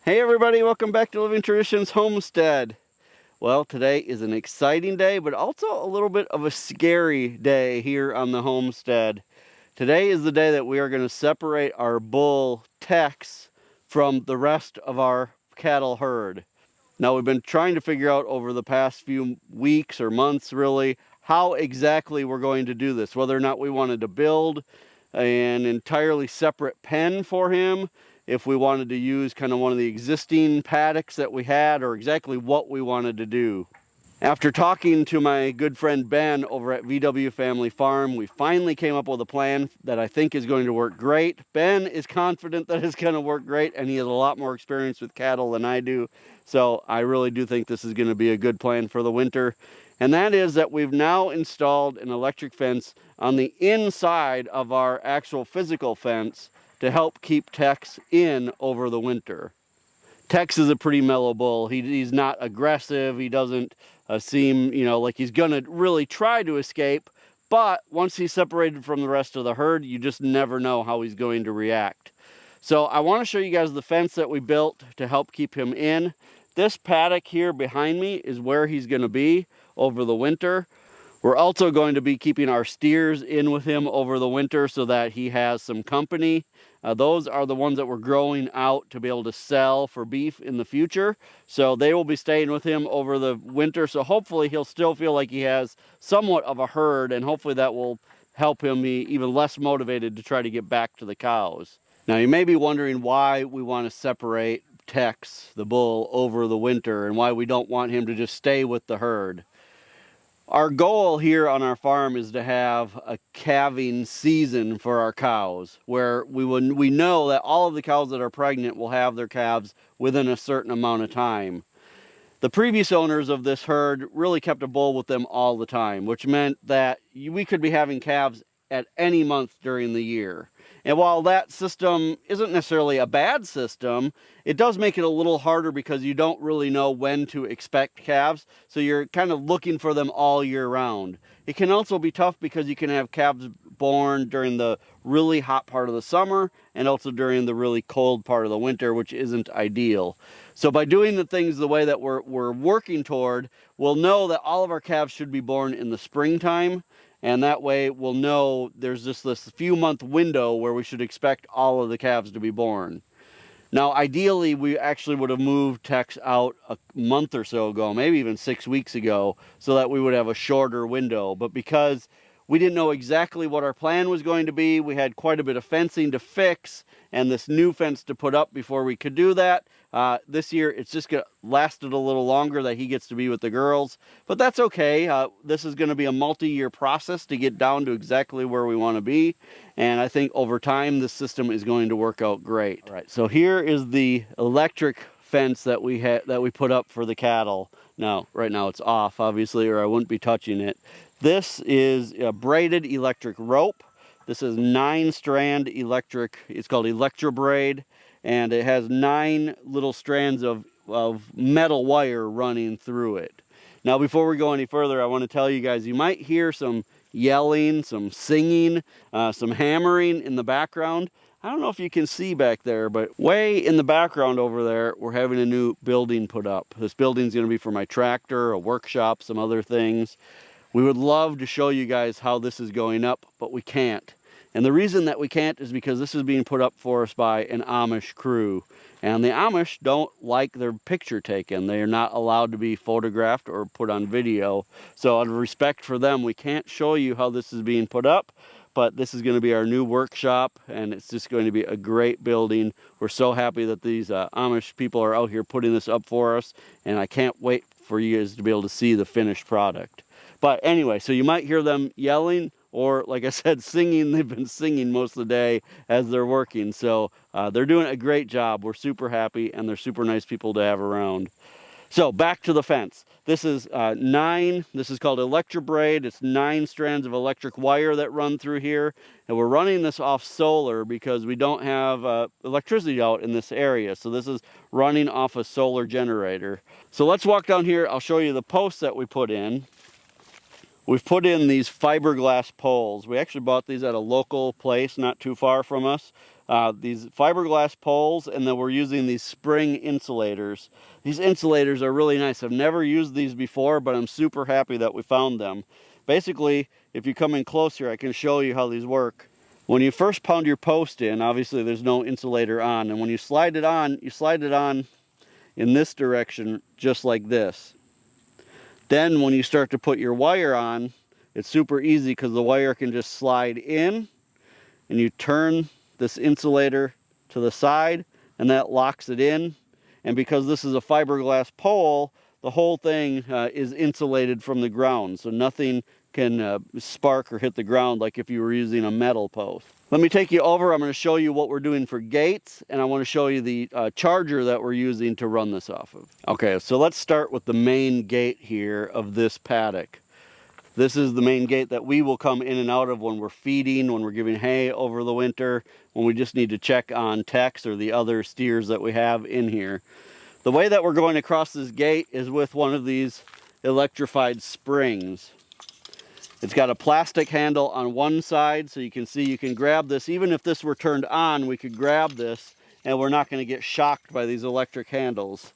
Hey everybody, welcome back to Living Traditions Homestead. Well, today is an exciting day, but also a little bit of a scary day here on the homestead. Today is the day that we are going to separate our bull Tex from the rest of our cattle herd. Now, we've been trying to figure out over the past few weeks or months really how exactly we're going to do this, whether or not we wanted to build an entirely separate pen for him, if we wanted to use kind of one of the existing paddocks that we had, or exactly what we wanted to do. After talking to my good friend Ben over at VW Family Farm, we finally came up with a plan that I think is going to work great. Ben is confident that it's going to work great, and he has a lot more experience with cattle than I do. So I really do think this is going to be a good plan for the winter. And that is that we've now installed an electric fence on the inside of our actual physical fence to help keep Tex in over the winter. Tex is a pretty mellow bull. He's not aggressive. He doesn't seem, like he's going to really try to escape. But once he's separated from the rest of the herd, you just never know how he's going to react. So I want to show you guys the fence that we built to help keep him in. This paddock here behind me is where he's going to be over the winter. We're also going to be keeping our steers in with him over the winter so that he has some company. Those are the ones that we're growing out to be able to sell for beef in the future. So they will be staying with him over the winter. So hopefully he'll still feel like he has somewhat of a herd, and hopefully that will help him be even less motivated to try to get back to the cows. Now you may be wondering why we want to separate Tex, the bull, over the winter, and why we don't want him to just stay with the herd. Our goal here on our farm is to have a calving season for our cows, where we know that all of the cows that are pregnant will have their calves within a certain amount of time. The previous owners of this herd really kept a bull with them all the time, which meant that we could be having calves at any month during the year. And while that system isn't necessarily a bad system, it does make it a little harder because you don't really know when to expect calves. So you're kind of looking for them all year round. It can also be tough because you can have calves born during the really hot part of the summer and also during the really cold part of the winter, which isn't ideal. So by doing the things the way that we're working toward, we'll know that all of our calves should be born in the springtime. And that way we'll know there's just this few month window where we should expect all of the calves to be born. Now, ideally, we actually would have moved Tex out a month or so ago, maybe even 6 weeks ago, so that we would have a shorter window. But because we didn't know exactly what our plan was going to be, we had quite a bit of fencing to fix and this new fence to put up before we could do that. This year, it's just lasted a little longer that he gets to be with the girls, but that's okay. This is going to be a multi-year process to get down to exactly where we want to be, and I think over time, this system is going to work out great. All right, so here is the electric fence that we put up for the cattle. Now, right now it's off, obviously, or I wouldn't be touching it. This is a braided electric rope. This is 9-strand electric. It's called Electrobraid, and it has 9 little strands of metal wire running through it. Now, before we go any further, I want to tell you guys, you might hear some yelling, some singing, some hammering in the background. I don't know if you can see back there, but way in the background over there, we're having a new building put up. This building's going to be for my tractor, a workshop, some other things. We would love to show you guys how this is going up, but we can't. And the reason that we can't is because this is being put up for us by an Amish crew. And the Amish don't like their picture taken. They are not allowed to be photographed or put on video. So out of respect for them, we can't show you how this is being put up. But this is going to be our new workshop, and it's just going to be a great building. We're so happy that these Amish people are out here putting this up for us, and I can't wait for you guys to be able to see the finished product. But anyway, so you might hear them yelling, or like I said, singing. They've been singing most of the day as they're working. So they're doing a great job. We're super happy, and they're super nice people to have around. So back to the fence. This is this is called Electrobraid. It's 9 strands of electric wire that run through here. And we're running this off solar because we don't have electricity out in this area. So this is running off a solar generator. So let's walk down here. I'll show you the posts that we put in. We've put in these fiberglass poles. We actually bought these at a local place not too far from us. these fiberglass poles, and then we're using these spring insulators. These insulators are really nice. I've never used these before, but I'm super happy that we found them. Basically, if you come in closer, I can show you how these work. When you first pound your post in, obviously there's no insulator on, and when you slide it on in this direction, just like this. Then when you start to put your wire on, it's super easy because the wire can just slide in, and you turn this insulator to the side, and that locks it in. And because this is a fiberglass pole, the whole thing is insulated from the ground, so nothing can spark or hit the ground like if you were using a metal post. Let me take you over. I'm going to show you what we're doing for gates, and I want to show you the charger that we're using to run this off of. Okay, so let's start with the main gate here of this paddock. This is the main gate that we will come in and out of when we're feeding, when we're giving hay over the winter, when we just need to check on Tex or the other steers that we have in here. The way that we're going across this gate is with one of these electrified springs. It's got a plastic handle on one side, so you can see you can grab this. Even if this were turned on, we could grab this and we're not going to get shocked by these electric handles.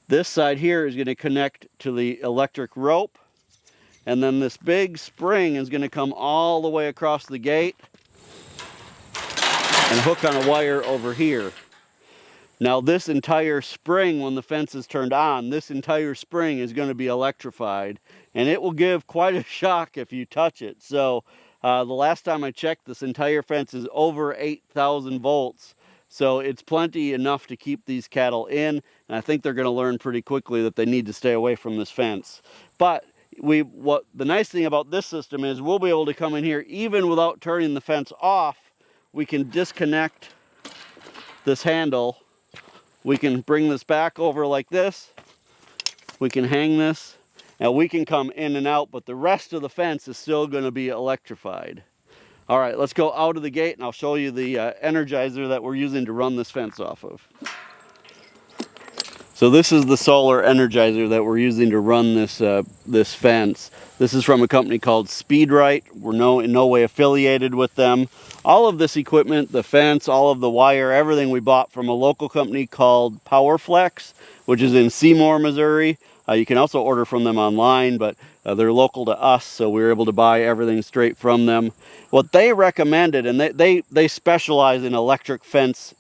This side here is going to connect to the electric rope, and then this big spring is going to come all the way across the gate and hook on a wire over here. Now this entire spring, when the fence is turned on, this entire spring is going to be electrified, and it will give quite a shock if you touch it. So the last time I checked, this entire fence is over 8,000 volts. So it's plenty enough to keep these cattle in, and I think they're going to learn pretty quickly that they need to stay away from this fence. But the nice thing about this system is we'll be able to come in here even without turning the fence off. We can disconnect this handle. We can bring this back over like this. We can hang this, and we can come in and out, but the rest of the fence is still going to be electrified. All right, let's go out of the gate and I'll show you the energizer that we're using to run this fence off of. So this is the solar energizer that we're using to run this fence. This is from a company called Speedrite. We're in no way affiliated with them. All of this equipment, the fence, all of the wire, everything we bought from a local company called PowerFlex, which is in Seymour, Missouri. You can also order from them online, but they're local to us, so we were able to buy everything straight from them. What they recommended, and they specialize in electric fence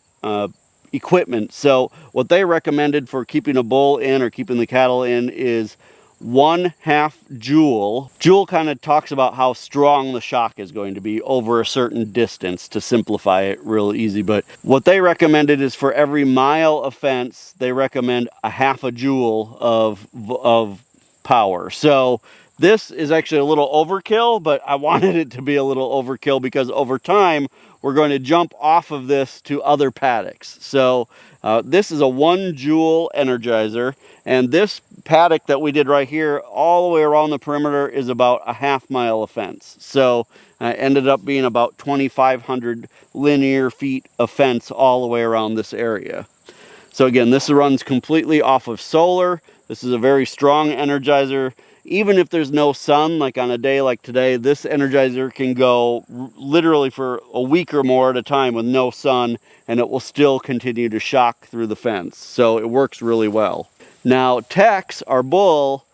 equipment. So what they recommended for keeping a bull in or keeping the cattle in is 1/2 joule. Joule kind of talks about how strong the shock is going to be over a certain distance, to simplify it real easy. But what they recommended is for every mile of fence, they recommend 1/2 joule of power. So this is actually a little overkill, but I wanted it to be a little overkill because over time, we're going to jump off of this to other paddocks. So this is a 1 joule energizer, and this paddock that we did right here all the way around the perimeter is about 1/2 mile of fence. So ended up being about 2,500 linear feet of fence all the way around this area. So again, this runs completely off of solar. This is a very strong energizer. Even if there's no sun, like on a day like today, this energizer can go literally for a week or more at a time with no sun, and it will still continue to shock through the fence. So it works really well. Now Tex, our bull,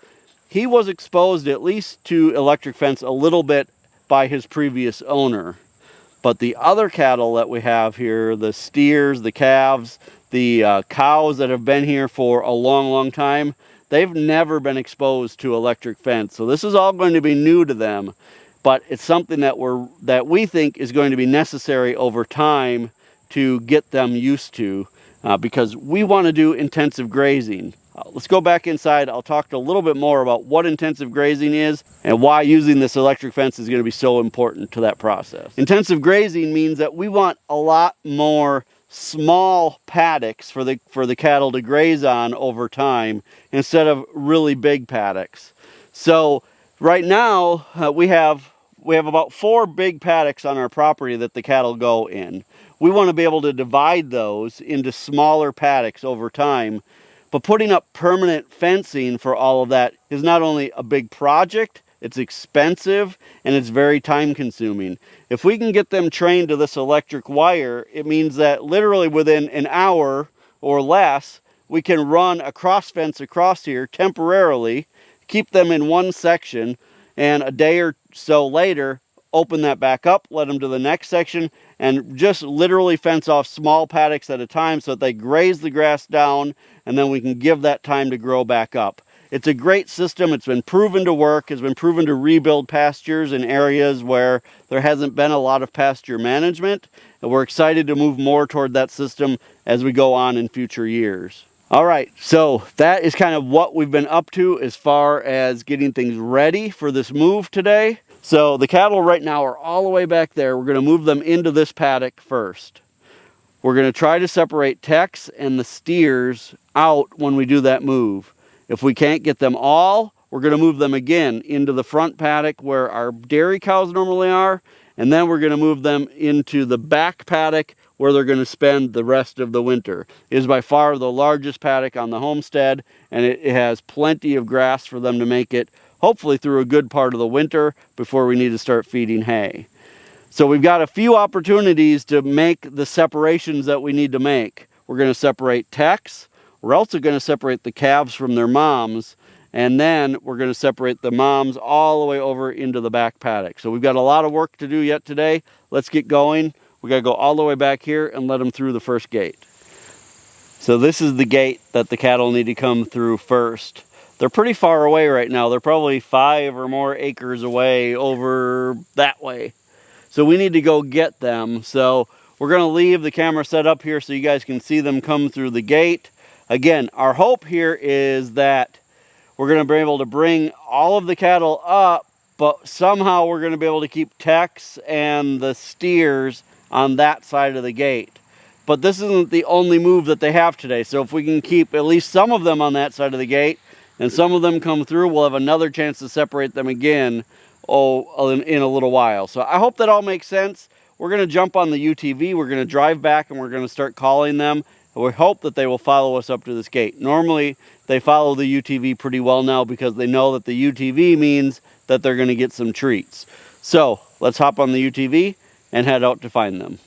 he was exposed at least to electric fence a little bit by his previous owner. But the other cattle that we have here, the steers, the calves, the cows that have been here for a long, long time, they've never been exposed to electric fence. So this is all going to be new to them, but it's something that we think is going to be necessary over time to get them used to, because we want to do intensive grazing. Let's go back inside. I'll talk a little bit more about what intensive grazing is and why using this electric fence is going to be so important to that process. Intensive grazing means that we want a lot more small paddocks for the cattle to graze on over time instead of really big paddocks. So right now we have about 4 big paddocks on our property that the cattle go in. We want to be able to divide those into smaller paddocks over time, but putting up permanent fencing for all of that is not only a big project, it's expensive, and it's very time consuming. If we can get them trained to this electric wire, it means that literally within an hour or less, we can run a cross fence across here temporarily, keep them in one section, and a day or so later, open that back up, let them to the next section, and just literally fence off small paddocks at a time so that they graze the grass down, and then we can give that time to grow back up. It's a great system. It's been proven to work. It's been proven to rebuild pastures in areas where there hasn't been a lot of pasture management, and we're excited to move more toward that system as we go on in future years. All right, so that is kind of what we've been up to as far as getting things ready for this move today. So the cattle right now are all the way back there. We're going to move them into this paddock first. We're going to try to separate Tex and the steers out when we do that move. If we can't get them all, we're going to move them again into the front paddock where our dairy cows normally are, and then we're going to move them into the back paddock where they're going to spend the rest of the winter. It is by far the largest paddock on the homestead, and it has plenty of grass for them to make it, hopefully through a good part of the winter before we need to start feeding hay. So we've got a few opportunities to make the separations that we need to make. We're going to separate Tex. We're also going to separate the calves from their moms, and then we're going to separate the moms all the way over into the back paddock. So we've got a lot of work to do yet today. Let's get going. We got to go all the way back here and let them through the first gate. So this is the gate that the cattle need to come through first. They're pretty far away right now. They're probably 5 or more acres away over that way. So we need to go get them. So we're going to leave the camera set up here so you guys can see them come through the gate. Again, our hope here is that we're going to be able to bring all of the cattle up, but somehow we're going to be able to keep Tex and the steers on that side of the gate. But this isn't the only move that they have today. So if we can keep at least some of them on that side of the gate and some of them come through, we'll have another chance to separate them again in a little while. So I hope that all makes sense. We're going to jump on the UTV. We're going to drive back and we're going to start calling them. And we hope that they will follow us up to this gate. Normally, they follow the UTV pretty well now because they know that the UTV means that they're going to get some treats. So let's hop on the UTV and head out to find them.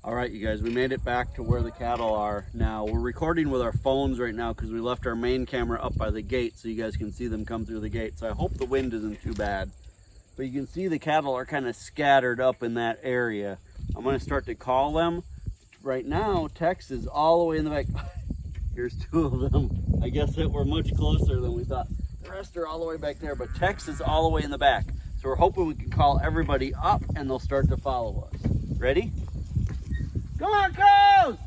All right, you guys, we made it back to where the cattle are now. We're recording with our phones right now because we left our main camera up by the gate so you guys can see them come through the gate. So I hope the wind isn't too bad. But you can see the cattle are kind of scattered up in that area. I'm going to start to call them. Right now, Tex is all the way in the back. Here's 2 of them. I guess that we're much closer than we thought. The rest are all the way back there, but Tex is all the way in the back. So we're hoping we can call everybody up and they'll start to follow us. Ready? Come on, cows!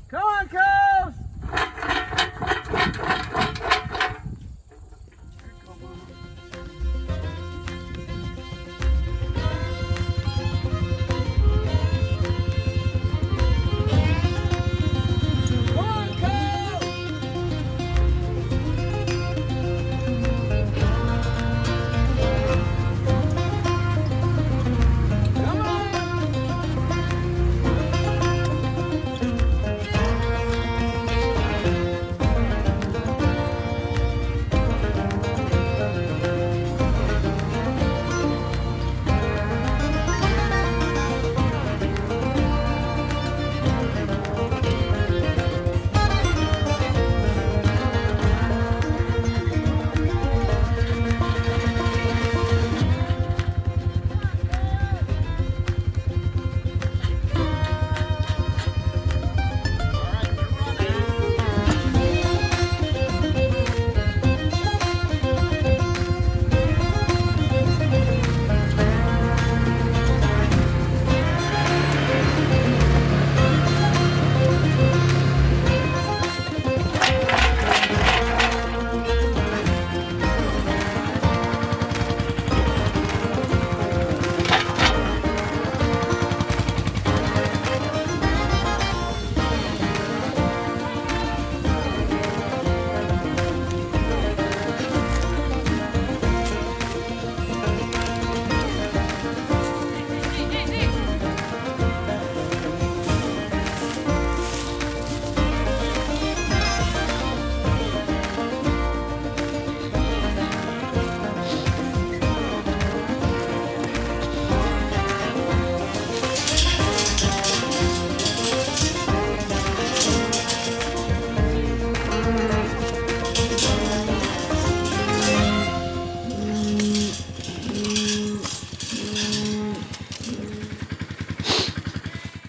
Come on, cows! Come on!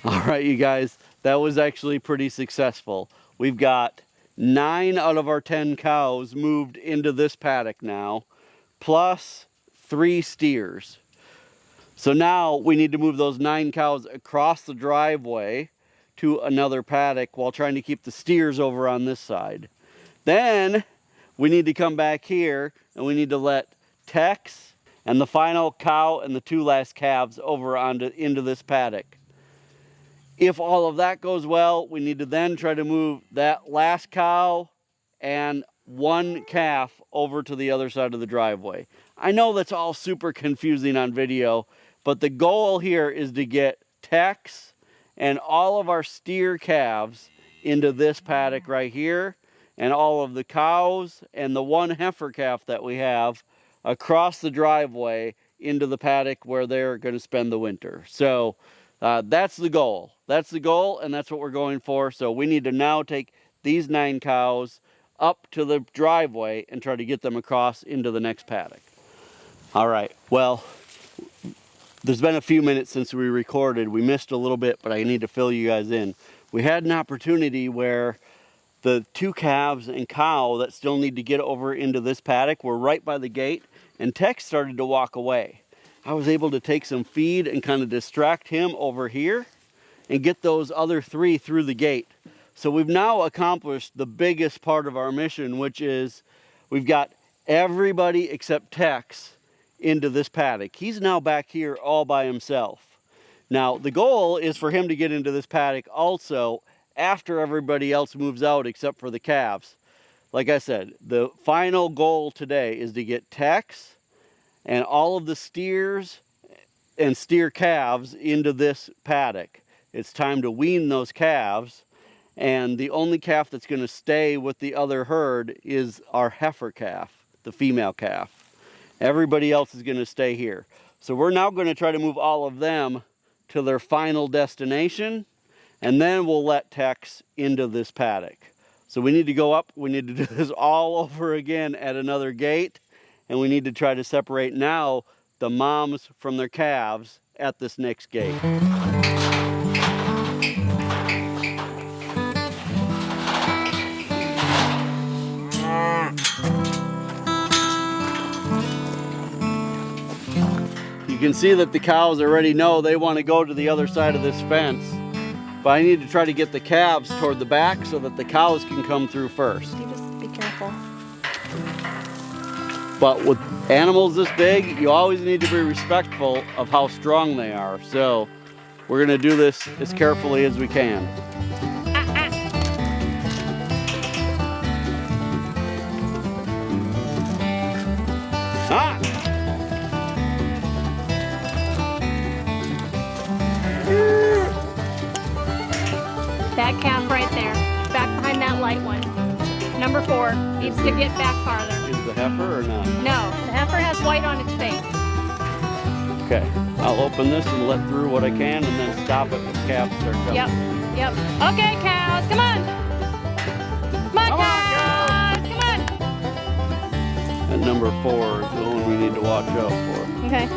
All right, you guys, that was actually pretty successful. We've got 9 out of our 10 cows moved into this paddock now, plus 3 steers. So now we need to move those 9 cows across the driveway to another paddock while trying to keep the steers over on this side. Then we need to come back here and we need to let Tex and the final cow and the 2 last calves over into this paddock. If all of that goes well, we need to then try to move that last cow and 1 calf over to the other side of the driveway. I know that's all super confusing on video, but the goal here is to get Tex and all of our steer calves into this paddock right here, and all of the cows and the 1 heifer calf that we have across the driveway into the paddock where they're going to spend the winter. So that's the goal. That's the goal, and that's what we're going for. So we need to now take these 9 cows up to the driveway and try to get them across into the next paddock. All right, well, there's been a few minutes since we recorded. We missed a little bit, but I need to fill you guys in. We had an opportunity where the 2 calves and cow that still need to get over into this paddock were right by the gate, and Tex started to walk away. I was able to take some feed and kind of distract him over here and get those other 3 through the gate. So we've now accomplished the biggest part of our mission, which is we've got everybody except Tex into this paddock. He's now back here all by himself. Now the goal is for him to get into this paddock also after everybody else moves out except for the calves. Like I said, the final goal today is to get Tex and all of the steers and steer calves into this paddock. It's time to wean those calves, and the only calf that's going to stay with the other herd is our heifer calf, the female calf. Everybody else is going to stay here. So we're now going to try to move all of them to their final destination, and then we'll let Tex into this paddock. So we need to go up, we need to do this all over again at another gate, and we need to try to separate now the moms from their calves at this next gate. You can see that the cows already know they want to go to the other side of this fence. But I need to try to get the calves toward the back so that the cows can come through first. You just be careful. But with animals this big, you always need to be respectful of how strong they are. So we're going to do this as carefully as we can. Ah! That calf right there, back behind that light one. Number 4 needs to get back farther. Is the heifer or not? No, the heifer has white on its face. Okay, I'll open this and let through what I can and then stop it when calves start coming. Yep. Okay, cows, come on. Come on, cows, come on. And number 4 is the one we need to watch out for. Okay.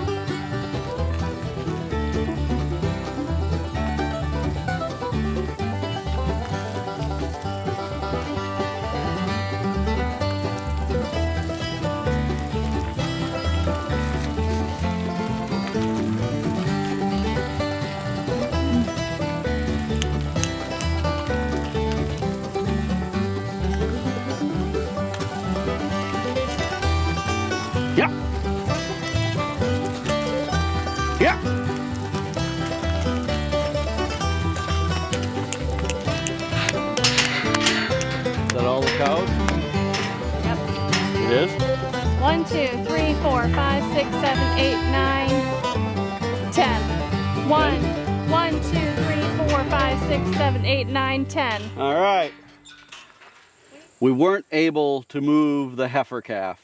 Yeah. Yeah. Is that all the cows? Yep. It is? 1, 2, 3, 4, 5, 6, 7, 8, 9, 10. 1, 2, 3, 4, 5, 6, 7, 8, 9, 10. All right. We weren't able to move the heifer calf.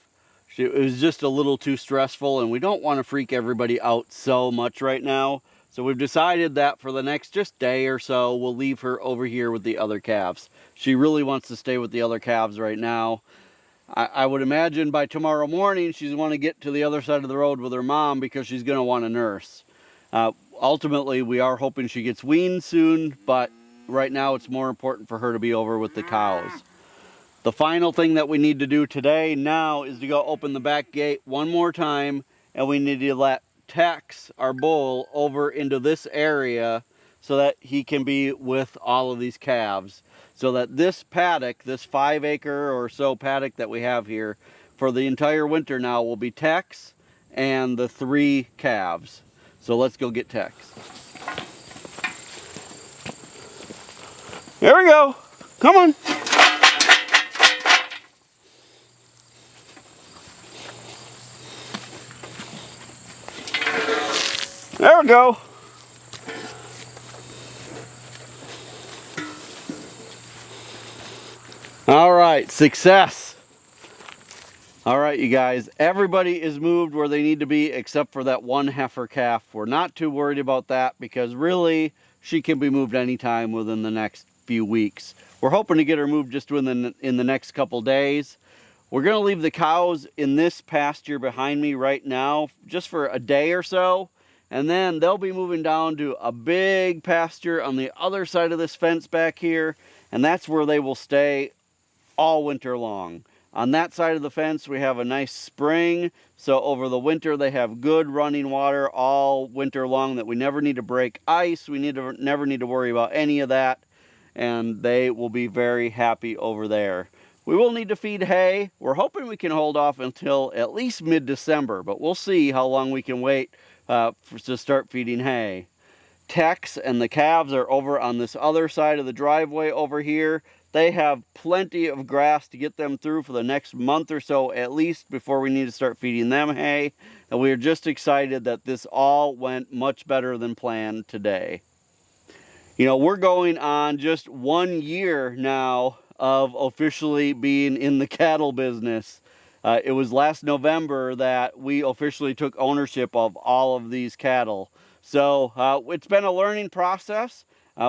It was just a little too stressful, and we don't want to freak everybody out so much right now. So we've decided that for the next just day or so, we'll leave her over here with the other calves. She really wants to stay with the other calves right now. I would imagine by tomorrow morning, she's want to get to the other side of the road with her mom because she's going to want to nurse. ultimately we are hoping she gets weaned soon, but right now it's more important for her to be over with the cows. The final thing that we need to do today now is to go open the back gate one more time, and we need to let Tex, our bull, over into this area so that he can be with all of these calves. So that this paddock, this 5 acre or so paddock that we have here, for the entire winter now will be Tex and the 3 calves. So let's go get Tex. There we go. Come on. There we go. All right, success. All right, you guys, everybody is moved where they need to be except for that one heifer calf. We're not too worried about that because really she can be moved anytime within the next few weeks. We're hoping to get her moved just in the next couple days. We're gonna leave the cows in this pasture behind me right now just for a day or so, and then they'll be moving down to a big pasture on the other side of this fence back here, and that's where they will stay all winter long. On that side of the fence we have a nice spring, so over the winter they have good running water all winter long that we never need to break ice, we never need to worry about any of that, and they will be very happy over there. We will need to feed hay. We're hoping we can hold off until at least mid-December, but we'll see how long we can wait to start feeding hay. Tex and the calves are over on this other side of the driveway over here. They have plenty of grass to get them through for the next month or so at least before we need to start feeding them hay. And we are just excited that this all went much better than planned today. You know, we're going on just 1 year now of officially being in the cattle business. It was last November that we officially took ownership of all of these cattle. So it's been a learning process.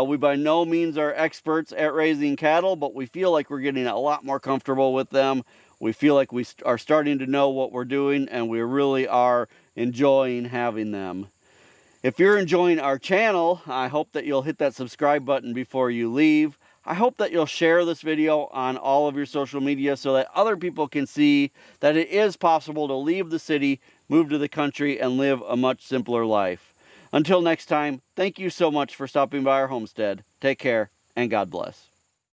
We by no means are experts at raising cattle, but we feel like we're getting a lot more comfortable with them. We feel like we are starting to know what we're doing, and we really are enjoying having them. If you're enjoying our channel, I hope that you'll hit that subscribe button before you leave. I hope that you'll share this video on all of your social media so that other people can see that it is possible to leave the city, move to the country, and live a much simpler life. Until next time, thank you so much for stopping by our homestead. Take care, and God bless.